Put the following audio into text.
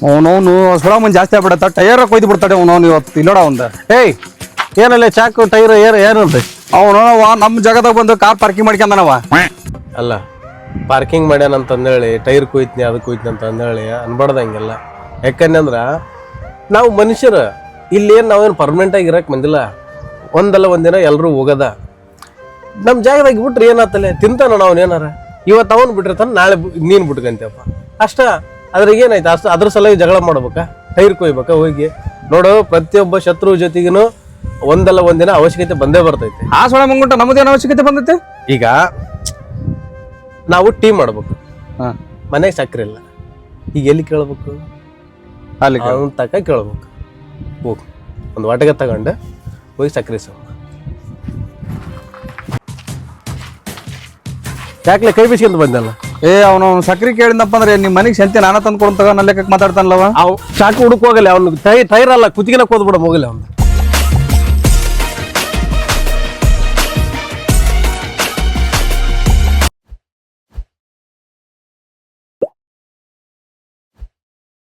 ಅವನವನು ಸುಳ ಮುಂದೆ ಜಾಸ್ತಿ ಆಗ್ಬಿಡತ್ತ ಟೈರ್ ಕೊಯ್ದು ಬಿಡ್ತಾಡೆ ಅವನವನು ಇವತ್ತು ಇಲ್ಲೋಡ ಒಂದ. ಏಯ್ ಏನಲ್ಲ ಚಾಕು ಟೈರ್ ಏನಲ್ರಿ ಅವನವ ನಮ್ಮ ಜಾಗದಾಗ ಬಂದು ಕಾರ್ ಪಾರ್ಕಿಂಗ್ ಮಾಡ್ಕೊಂಡನವ. ಅಲ್ಲ ಪಾರ್ಕಿಂಗ್ ಮಾಡ್ಯಾನ ಅಂತಂದೇಳಿ ಟೈರ್ ಕುಯ್ತನಿ ಅದು ಕುಯ್ತನಿ ಅಂತ ಅಂದೇಳಿ ಅನ್ಬಾರ್ದು ಹಂಗೆಲ್ಲ. ಯಾಕಂದ್ರ ನಾವು ಮನುಷ್ಯರು ಇಲ್ಲೇನು ನಾವೇನು ಪರ್ಮನೆಂಟ್ ಆಗಿ ಇರಕ್ಕೆ ಬಂದಿಲ್ಲ. ಒಂದಲ್ಲ ಒಂದಿನ ಎಲ್ಲರೂ ಹೋಗದ. ನಮ್ಮ ಜಾಗದಾಗ ಬಿಟ್ರೆ ಏನಾತಲ್ಲ ತಿಂತಾನ ನಾವು ಏನಾರ. ಇವತ್ತು ಅವನು ಬಿಟ್ಟಿರ್ತಾನೆ, ನಾಳೆ ನೀನು ಬಿಟ್ಕಂತೀಯಪ್ಪ ಅಷ್ಟ. ಅದ್ರಾಗ ಏನಾಯ್ತು ಅಷ್ಟು ಅದ್ರ ಸಲುವಾಗಿ ಜಗಳ ಮಾಡ್ಬೇಕಾ? ಟೈರ್ ಕೊಯ್ಬೇಕಾ ಹೋಗಿ? ನೋಡು, ಪ್ರತಿಯೊಬ್ಬ ಶತ್ರು ಜೊತೆಗಿನೂ ಒಂದಲ್ಲ ಒಂದಿನ ಅವಶ್ಯಕತೆ ಬಂದೇ ಬರ್ತೈತೆ. ಆ ಸೊಳ ಮುಂಗುಂಟ ನಮ್ಮದೇನು ಅವಶ್ಯಕತೆ ಬಂದೈತೆ? ಈಗ ನಾವು ಟೀ ಮಾಡ್ಬೇಕು, ಮನೆಗೆ ಸಕ್ಕರೆ ಇಲ್ಲ, ಈಗ ಎಲ್ಲಿ ಕೇಳ್ಬೇಕು? ಅಲ್ಲಿ ಅವನ ತಕ ಕೇಳ್ಬೇಕು. ಹೋಗಿ ಒಂದು ವಾಟಗೆ ತಗೊಂಡು ಹೋಗಿ ಸಕ್ಕರೆ ಸಮ ಯಾಕಲೆ ಕೈ ಬಿಸ್ಕೊಂತ ಬಂದಲ್ಲ. ಅವನು ಸಕ್ರಿ ಕೇಳಿದಪ್ಪ ಅಂದ್ರೆ ನಿಮ್ಮ ಮನೆಗೆ ಸಂತೆ ನಾನ ತಂದು ಕೊಡ್ತಾಗ ನನ್ನ ಲೆಕ್ಕಕ್ಕೆ ಮಾತಾಡ್ತಾನಲ್ಲವ. ಅವ್ ಚಾಕು ಹುಡುಕ್ ಹೋಗಲ್ಲ, ಅವ್ನು ಟೈರ್ ಅಲ್ಲ ಕುತ್ತಿಗೆನ ಕೋದ್ಬಿಡ ಹೋಗಲ್ಲ ಅವ್ನು.